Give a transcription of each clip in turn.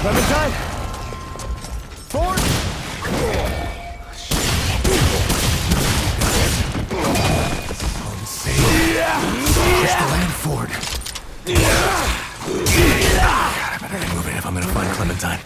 Clementine! Forward! Push the land forward. God, I better get moving if I'm gonna find Clementine.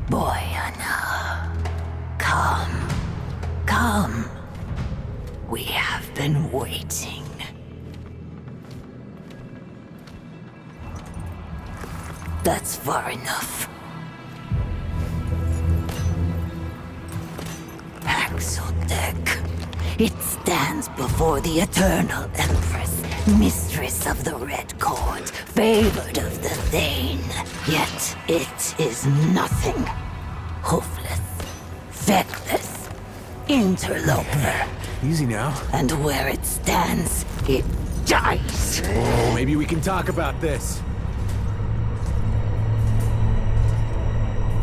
Boyana, come, come. We have been waiting. That's far enough. Axeldeck. It stands before the Eternal Empress, mistress of the Red Court, favored of the Thane. Yet it is nothing. Hoofless, feckless, interloper. Easy now. And where it stands, it dies. Oh, maybe we can talk about this.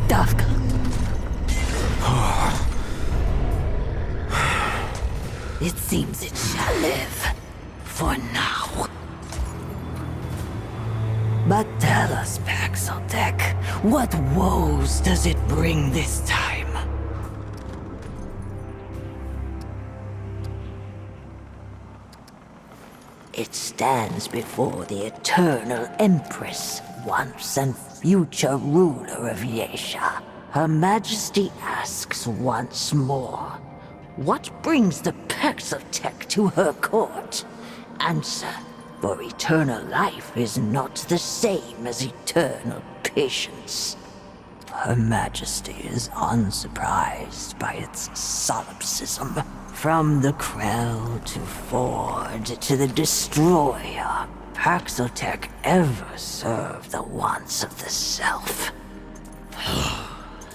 Dafka. It seems it shall live. For now. But tell us, Paxeldeck, what woes does it bring this time? It stands before the Eternal Empress, once and future ruler of Yesha. Her Majesty asks once more, what brings the Paxeldeck to her court? Answer, for eternal life is not the same as eternal patience. Her Majesty is unsurprised by its solipsism. From the Krell to Ford to the Destroyer, Paxeldeck ever served the wants of the Self.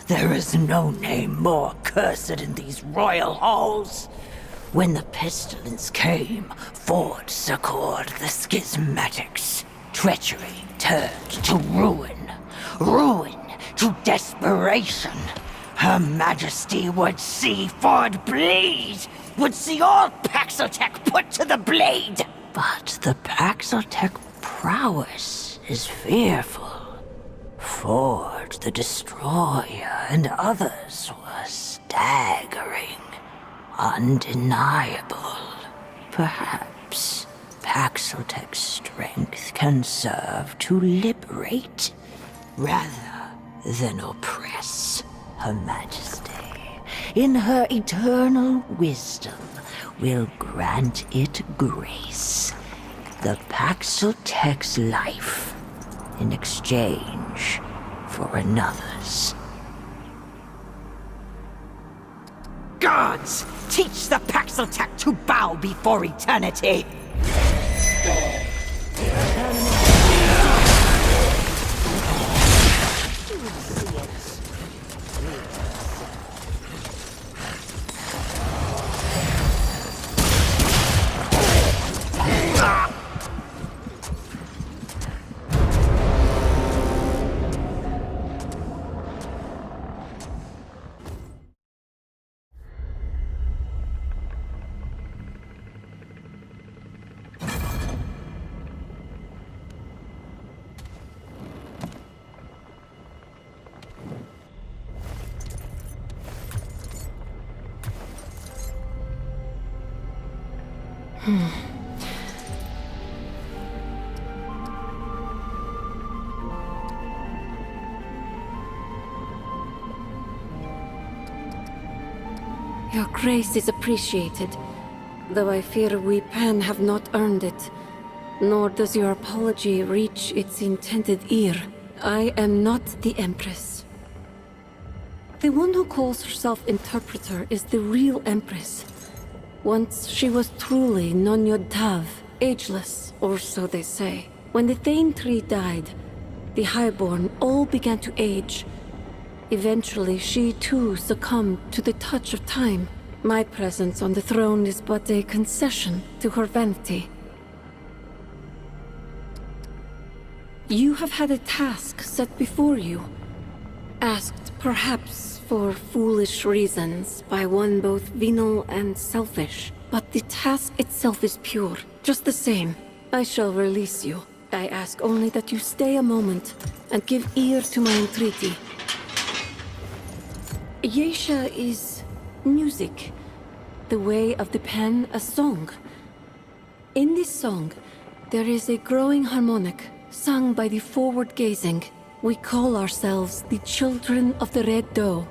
There is no name more cursed in these royal halls. When the pestilence came, Ford succored the schismatics. Treachery turned to ruin. Ruin to desperation. Her Majesty would see Ford bleed. Would see all Paxeldeck put to the blade. But the Paxeldeck prowess is fearful. Ford, the Destroyer, and others were staggering. Undeniable. Perhaps Paxeldeck's strength can serve to liberate, rather than oppress. Her Majesty, in her eternal wisdom, will grant it grace. The Paxeldeck's life in exchange for another's. Gods, teach the Paxeldeck to bow before eternity! Your grace is appreciated, though I fear we Pan have not earned it, nor does your apology reach its intended ear. I am not the Empress. The one who calls herself Interpreter is the real Empress. Once she was truly Non-Yod Tav, ageless, or so they say. When the Thane tree died, the Highborn all began to age. Eventually, she too succumbed to the touch of time. My presence on the throne is but a concession to her vanity. You have had a task set before you. Asked, perhaps, for foolish reasons by one both venal and selfish. But the task itself is pure. Just the same, I shall release you. I ask only that you stay a moment and give ear to my entreaty. Yesha is music, the way of the pen a song. In this song, there is a growing harmonic, sung by the forward-gazing. We call ourselves the Children of the Red Doe.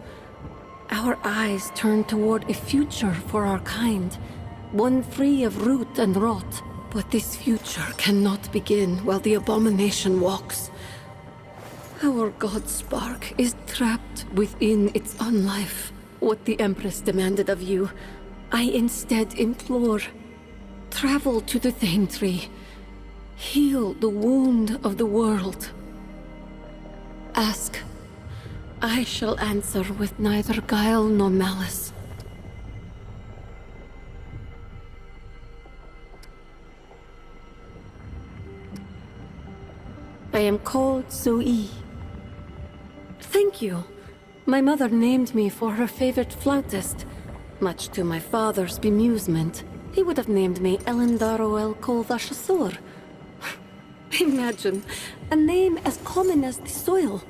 Our eyes turn toward a future for our kind, one free of root and rot. But this future cannot begin while the abomination walks. Our god Spark is trapped within its unlife. What the Empress demanded of you, I instead implore. Travel to the Thane Tree. Heal the wound of the world. Ask. I shall answer with neither guile nor malice. I am called Sui. Thank you. My mother named me for her favorite flautist. Much to my father's bemusement, he would have named me Elendaro El Kolvashasur. Imagine, a name as common as the soil.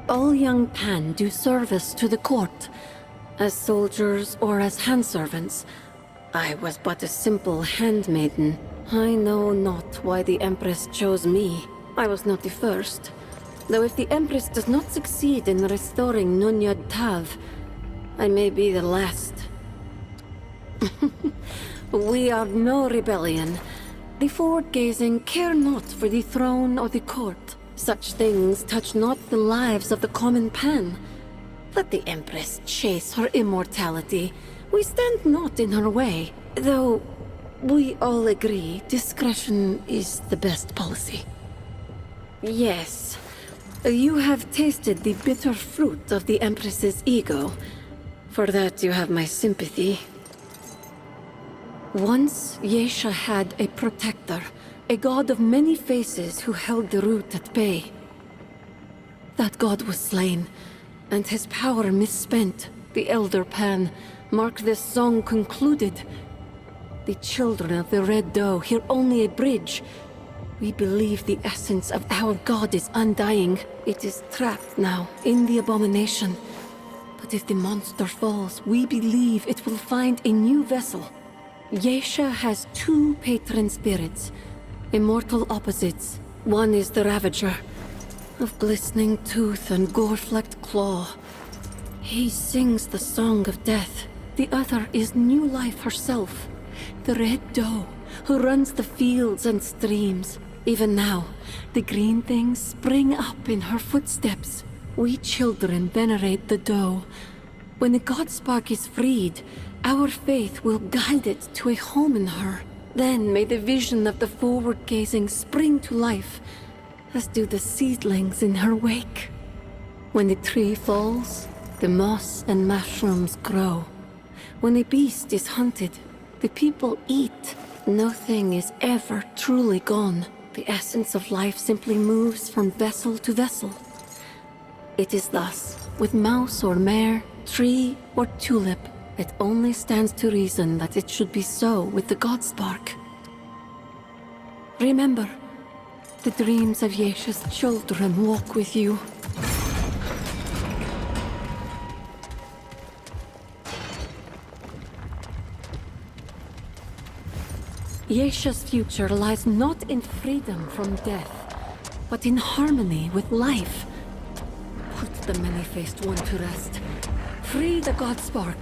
All young Pan do service to the court, as soldiers or as handservants. I was but a simple handmaiden. I know not why the Empress chose me. I was not the first. Though if the Empress does not succeed in restoring Nunyad Tav, I may be the last. We are no rebellion. The forward-gazing care not for the throne or the court. Such things touch not the lives of the common Pan. Let the Empress chase her immortality. We stand not in her way, though we all agree discretion is the best policy. Yes, you have tasted the bitter fruit of the Empress's ego. For that you have my sympathy. Once Yesha had a protector, a god of many faces who held the root at bay. That god was slain, and his power misspent. The Elder Pan, mark this song concluded. The Children of the Red Doe hear only a bridge. We believe the essence of our god is undying. It is trapped now in the abomination. But if the monster falls, we believe it will find a new vessel. Yesha has two patron spirits, immortal opposites. One is the Ravager, of glistening tooth and gore-flecked claw. He sings the song of death. The other is new life herself, the Red Doe, who runs the fields and streams. Even now, the green things spring up in her footsteps. We children venerate the Doe. When the god Spark is freed, our faith will guide it to a home in her. Then may the vision of the forward-gazing spring to life, as do the seedlings in her wake. When the tree falls, the moss and mushrooms grow. When a beast is hunted, the people eat. Nothing is ever truly gone. The essence of life simply moves from vessel to vessel. It is thus, with mouse or mare, tree or tulip. It only stands to reason that it should be so with the god Spark. Remember, the dreams of Yesha's children walk with you. Yesha's future lies not in freedom from death, but in harmony with life. Put the many-faced one to rest. Free the god Spark.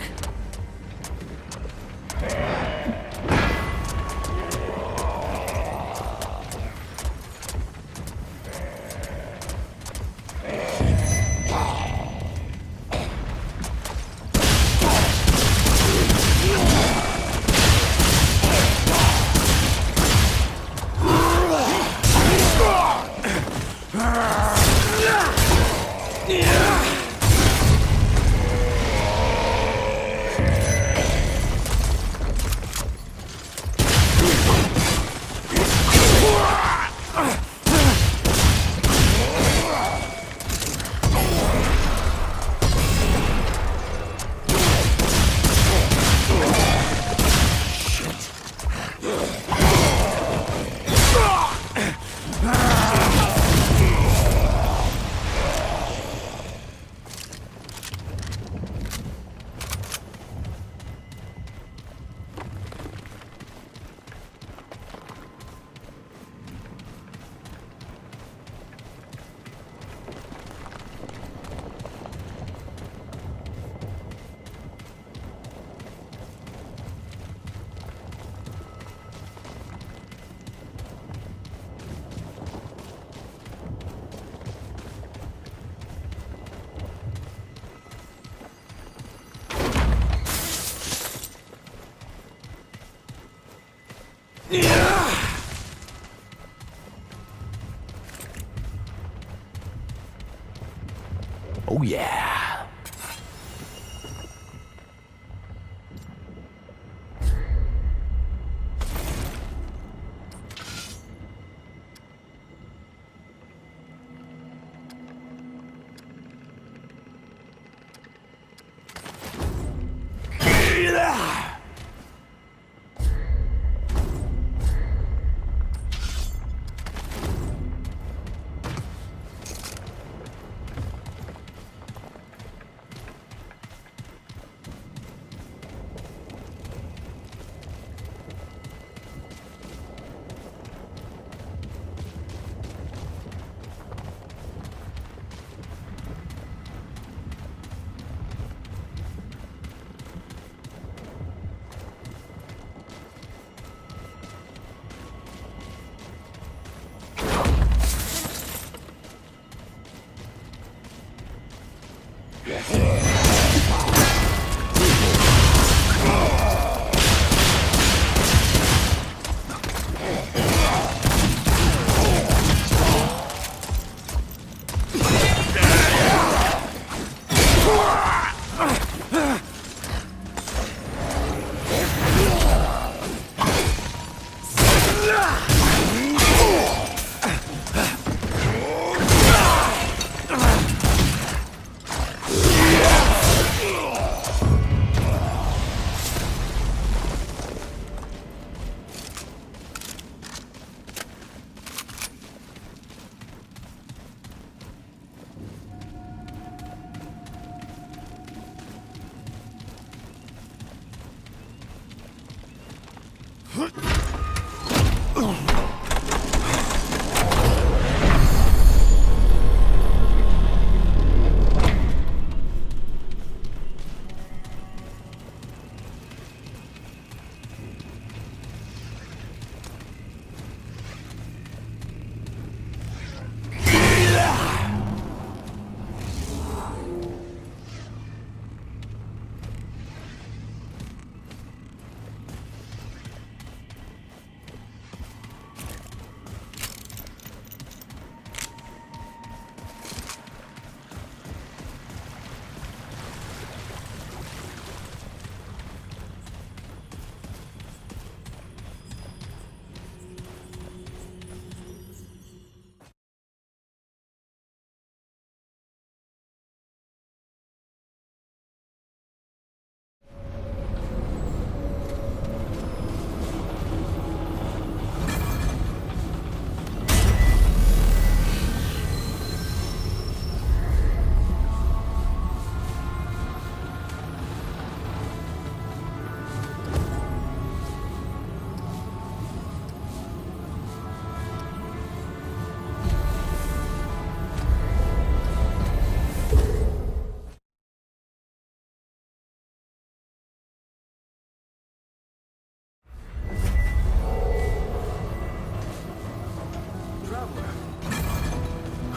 Oh yeah.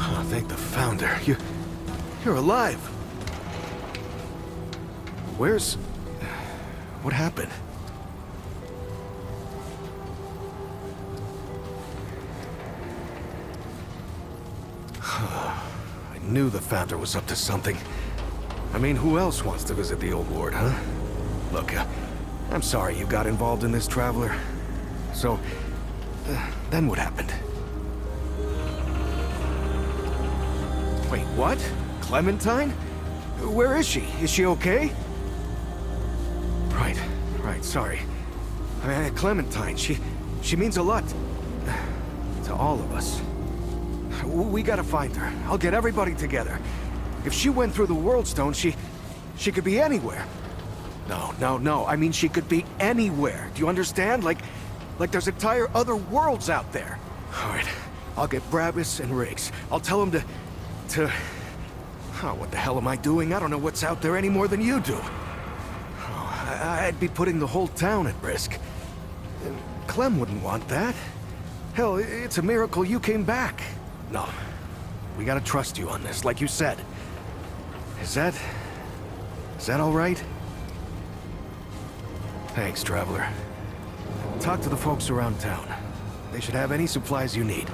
Oh, thank the Founder. You're alive. What happened? I knew the Founder was up to something. I mean, who else wants to visit the old Lord, huh? Look, I'm sorry you got involved in this, Traveler. So, then what happened? Wait, what? Clementine? Where is she? Is she okay? Right, sorry. I mean, Clementine, she means a lot to all of us. We gotta find her. I'll get everybody together. If she went through the World Stone, she could be anywhere. No. I mean, she could be anywhere. Do you understand? Like there's entire other worlds out there. All right, I'll get Brabus and Riggs. I'll tell them to... Oh, what the hell am I doing? I don't know what's out there any more than you do. Oh, I'd be putting the whole town at risk. Clem wouldn't want that. Hell, it's a miracle you came back. No, we gotta trust you on this, like you said. Is that all right? Thanks, Traveler. Talk to the folks around town. They should have any supplies you need.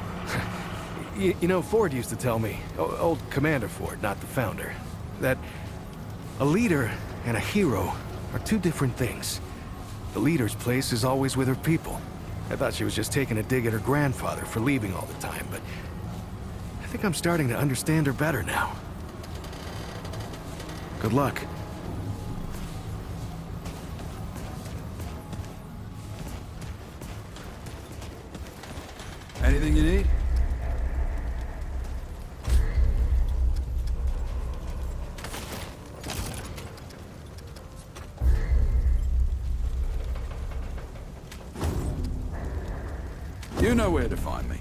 You know, Ford used to tell me, old Commander Ford, not the founder, that a leader and a hero are two different things. The leader's place is always with her people. I thought she was just taking a dig at her grandfather for leaving all the time, but I think I'm starting to understand her better now. Good luck. Anything you need? You know where to find me.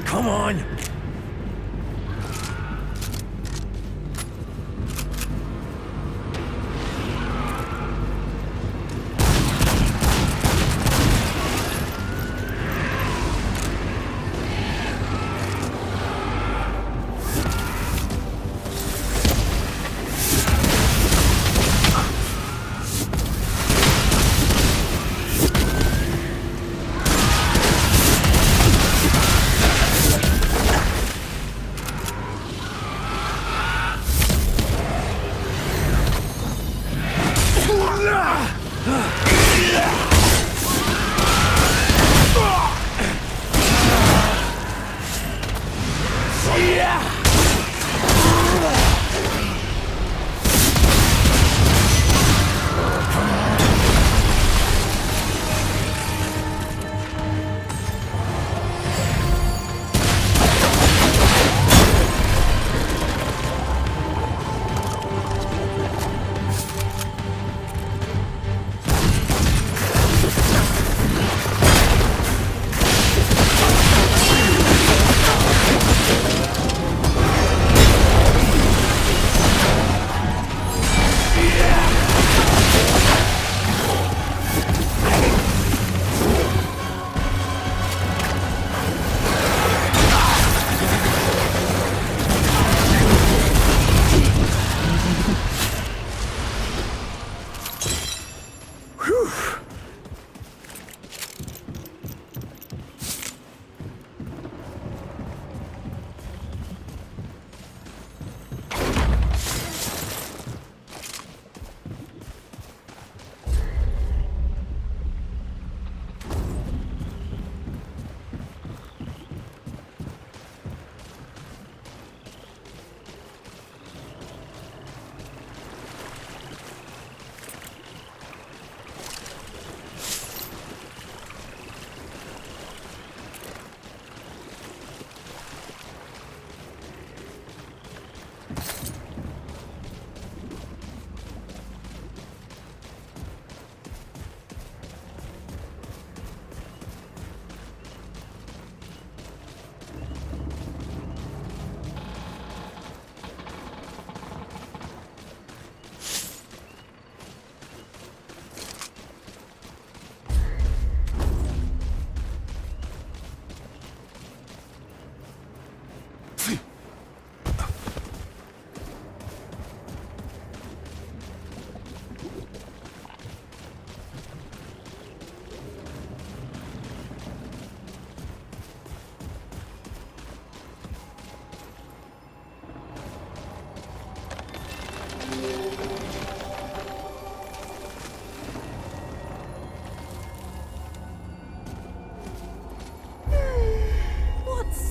Come on!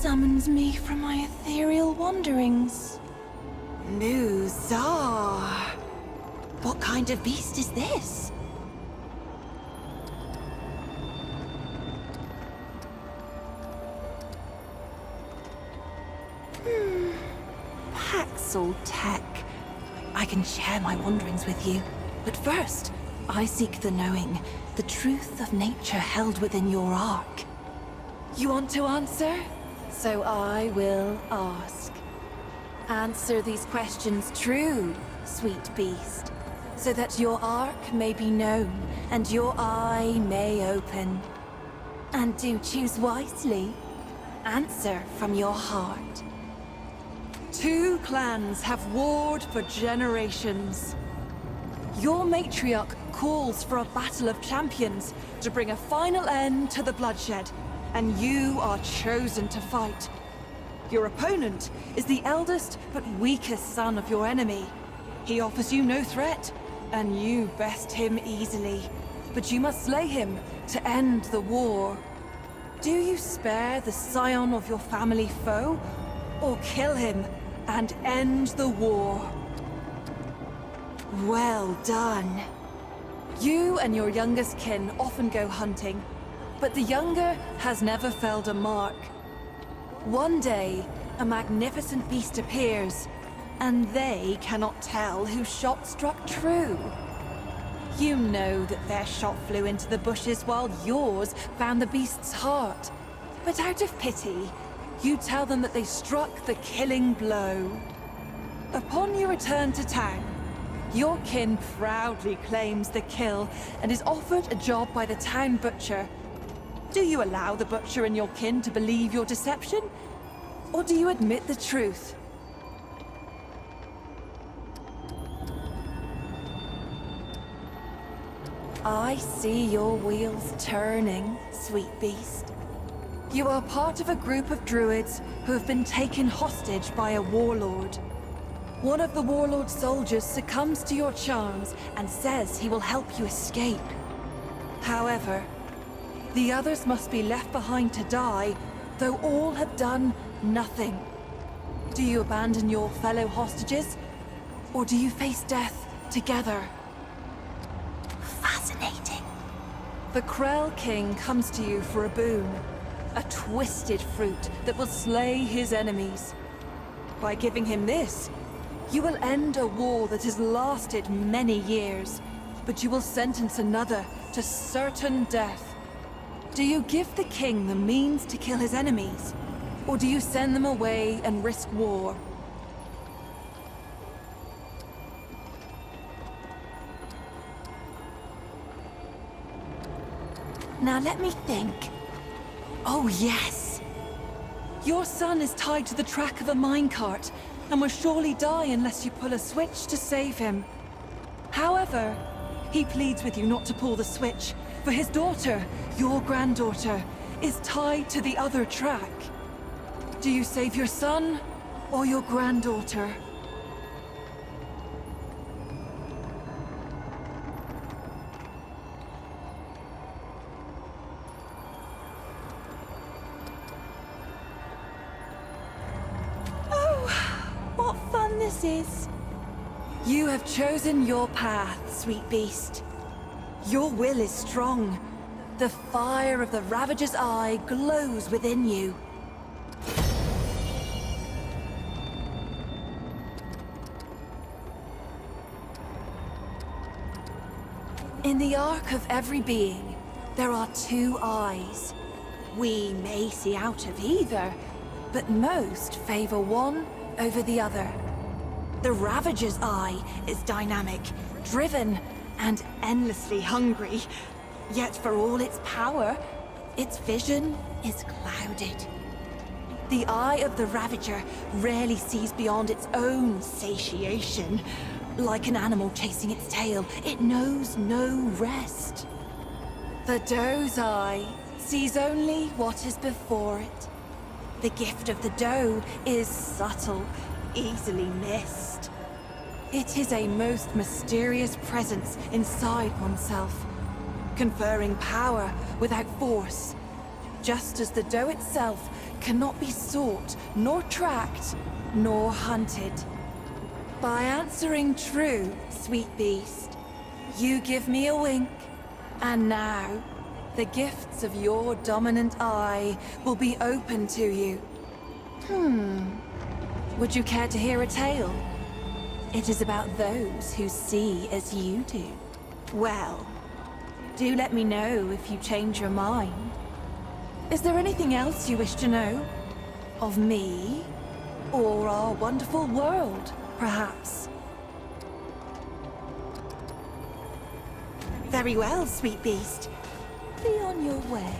summons me from my ethereal wanderings. Muzar. What kind of beast is this? Paxel Tech. I can share my wanderings with you. But first, I seek the knowing, the truth of nature held within your ark. You want to answer? So I will ask. Answer these questions true, sweet beast, so that your ark may be known and your eye may open. And do choose wisely. Answer from your heart. 2 clans have warred for generations. Your matriarch calls for a battle of champions to bring a final end to the bloodshed, and you are chosen to fight. Your opponent is the eldest but weakest son of your enemy. He offers you no threat, and you best him easily. But you must slay him to end the war. Do you spare the scion of your family foe, or kill him and end the war? Well done. You and your youngest kin often go hunting, but the younger has never felled a mark. One day, a magnificent beast appears, and they cannot tell whose shot struck true. You know that their shot flew into the bushes while yours found the beast's heart. But out of pity, you tell them that they struck the killing blow. Upon your return to town, your kin proudly claims the kill and is offered a job by the town butcher. Do you allow the butcher and your kin to believe your deception? Or do you admit the truth? I see your wheels turning, sweet beast. You are part of a group of druids who have been taken hostage by a warlord. One of the warlord's soldiers succumbs to your charms and says he will help you escape. However, the others must be left behind to die, though all have done nothing. Do you abandon your fellow hostages, or do you face death together? Fascinating. The Krell King comes to you for a boon. A twisted fruit that will slay his enemies. By giving him this, you will end a war that has lasted many years, but you will sentence another to certain death. Do you give the king the means to kill his enemies, or do you send them away and risk war? Now let me think. Oh yes! Your son is tied to the track of a minecart and will surely die unless you pull a switch to save him. However, he pleads with you not to pull the switch, for his daughter, your granddaughter, is tied to the other track. Do you save your son or your granddaughter? What fun this is! You have chosen your path, sweet beast. Your will is strong. The fire of the Ravager's eye glows within you. In the arc of every being, there are 2 eyes. We may see out of either, but most favor one over the other. The Ravager's eye is dynamic, driven, and endlessly hungry. Yet for all its power, its vision is clouded. The eye of the Ravager rarely sees beyond its own satiation. Like an animal chasing its tail, it knows no rest. The Doe's eye sees only what is before it. The gift of the Doe is subtle, easily missed. It is a most mysterious presence inside oneself, conferring power without force, just as the dough itself cannot be sought, nor tracked, nor hunted. By answering true, sweet beast, you give me a wink, and now the gifts of your dominant eye will be open to you. Would you care to hear a tale? It is about those who see as you do. Well, do let me know if you change your mind. Is there anything else you wish to know? Of me? Or our wonderful world, perhaps? Very well, sweet beast. Be on your way.